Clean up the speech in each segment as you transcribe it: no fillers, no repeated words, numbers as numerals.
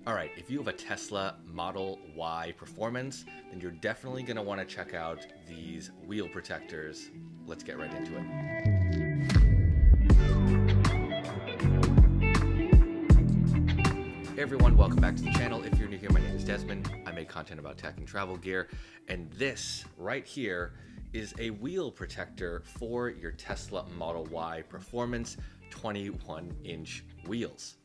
All right, if you have a Tesla Model Y Performance, then you're definitely going to want to check out these wheel protectors. Let's get right into it. Hey everyone, welcome back to the channel. If you're new here, my name is Desmond. I make content about tech and travel gear, and this right here is a wheel protector for your Tesla Model Y Performance 21-inch wheels.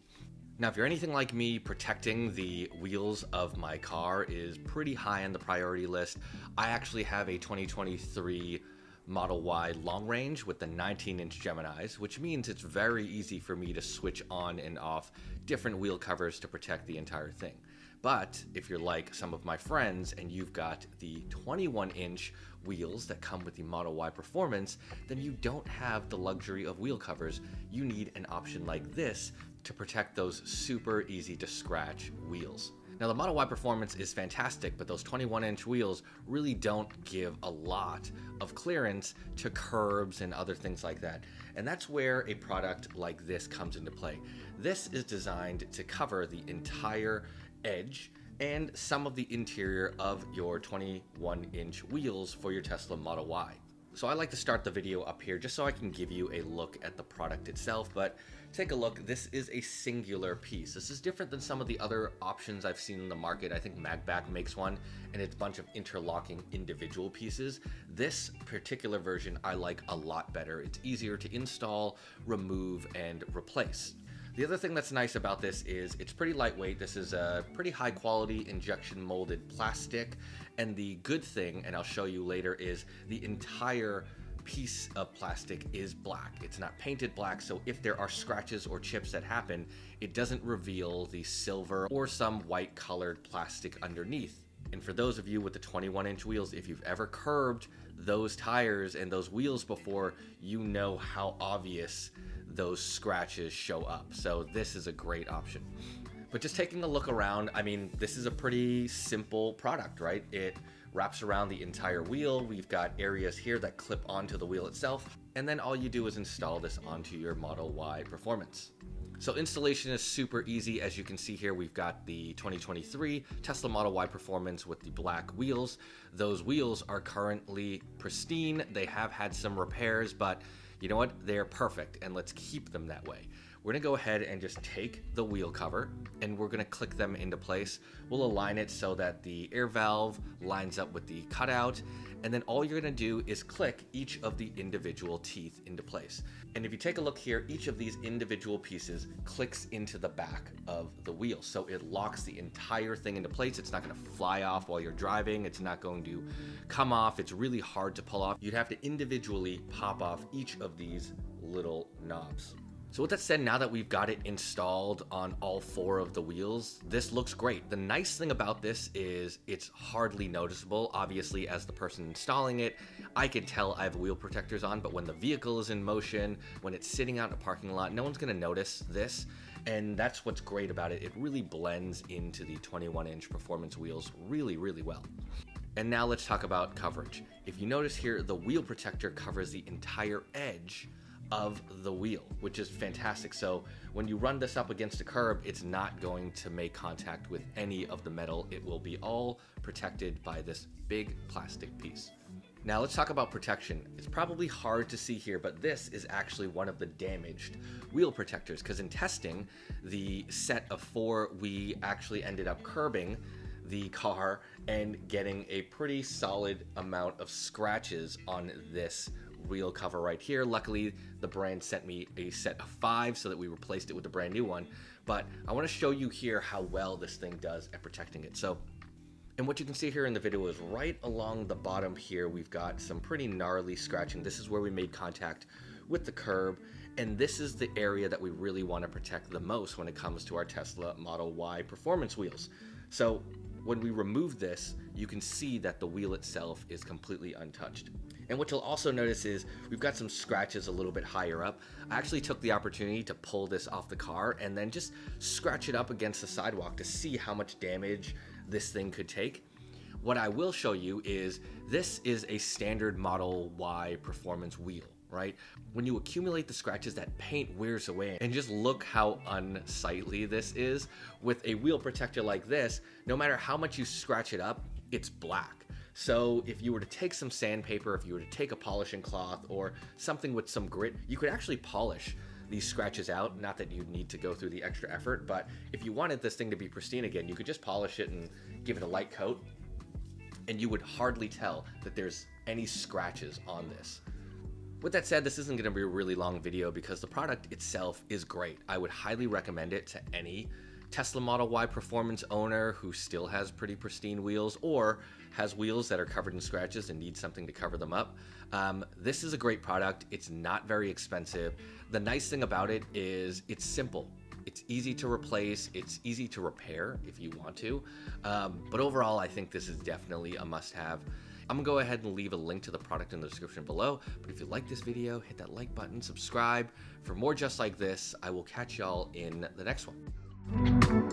Now, if you're anything like me, protecting the wheels of my car is pretty high on the priority list. I actually have a 2023 Model Y long range with the 19-inch Geminis, which means it's very easy for me to switch on and off different wheel covers to protect the entire thing. But if you're like some of my friends and you've got the 21-inch wheels that come with the Model Y Performance, then you don't have the luxury of wheel covers. You need an option like this to protect those super easy to scratch wheels. Now, the Model Y Performance is fantastic, but those 21-inch wheels really don't give a lot of clearance to curbs and other things like that. And that's where a product like this comes into play. This is designed to cover the entire edge and some of the interior of your 21-inch wheels for your Tesla Model Y. So I like to start the video up here just so I can give you a look at the product itself, but take a look. This is a singular piece. This is different than some of the other options I've seen in the market. I think Magback makes one, and it's a bunch of interlocking individual pieces. This particular version I like a lot better. It's easier to install, remove, and replace. The other thing that's nice about this is it's pretty lightweight. This is a pretty high quality injection molded plastic. And the good thing, and I'll show you later, is the entire piece of plastic is black. It's not painted black, so if there are scratches or chips that happen, it doesn't reveal the silver or some white colored plastic underneath. And for those of you with the 21-inch wheels, if you've ever curbed those tires and those wheels before, you know how obvious those scratches show up. So this is a great option. But just taking a look around, I mean, this is a pretty simple product, right? It wraps around the entire wheel. We've got areas here that clip onto the wheel itself. And then all you do is install this onto your Model Y Performance. So installation is super easy. As you can see here, we've got the 2023 Tesla Model Y Performance with the black wheels. Those wheels are currently pristine. They have had some repairs, but you know what? They're perfect, and let's keep them that way. We're gonna go ahead and just take the wheel cover and we're gonna click them into place. We'll align it so that the air valve lines up with the cutout, and then all you're gonna do is click each of the individual teeth into place. And if you take a look here, each of these individual pieces clicks into the back of the wheel. So it locks the entire thing into place. It's not gonna fly off while you're driving. It's not going to come off. It's really hard to pull off. You'd have to individually pop off each of these little knobs. So with that said, now that we've got it installed on all four of the wheels, this looks great. The nice thing about this is it's hardly noticeable. Obviously, as the person installing it, I can tell I have wheel protectors on, but when the vehicle is in motion, when it's sitting out in a parking lot, no one's gonna notice this. And that's what's great about it. It really blends into the 21-inch Performance wheels really, really well. And now let's talk about coverage. If you notice here, the wheel protector covers the entire edge of the wheel, which is fantastic. So when you run this up against a curb, it's not going to make contact with any of the metal. It will be all protected by this big plastic piece. Now let's talk about protection. It's probably hard to see here, but this is actually one of the damaged wheel protectors, because in testing the set of four, we actually ended up curbing the car and getting a pretty solid amount of scratches on this wheel cover right here. Luckily, the brand sent me a set of 5 so that we replaced it with a brand new one. But I want to show you here how well this thing does at protecting it. So, and what you can see here in the video is right along the bottom here, we've got some pretty gnarly scratching. This is where we made contact with the curb, and this is the area that we really want to protect the most when it comes to our Tesla Model Y Performance wheels. So when we remove this, you can see that the wheel itself is completely untouched. And what you'll also notice is we've got some scratches a little bit higher up. I actually took the opportunity to pull this off the car and then just scratch it up against the sidewalk to see how much damage this thing could take. What I will show you is this is a standard Model Y Performance wheel, right? When you accumulate the scratches, that paint wears away. And just look how unsightly this is. With a wheel protector like this, no matter how much you scratch it up, it's black. So if you were to take some sandpaper, if you were to take a polishing cloth or something with some grit, you could actually polish these scratches out. Not that you'd need to go through the extra effort, but if you wanted this thing to be pristine again, you could just polish it and give it a light coat, and you would hardly tell that there's any scratches on this. With that said, this isn't going to be a really long video because the product itself is great. I would highly recommend it to any Tesla Model Y performance owner who still has pretty pristine wheels or has wheels that are covered in scratches and need something to cover them up. This is a great product. It's not very expensive. The nice thing about it is it's simple. It's easy to replace. It's easy to repair if you want to. But overall, I think this is definitely a must-have. I'm gonna go ahead and leave a link to the product in the description below. But if you like this video, hit that like button, subscribe for more just like this. I will catch y'all in the next one.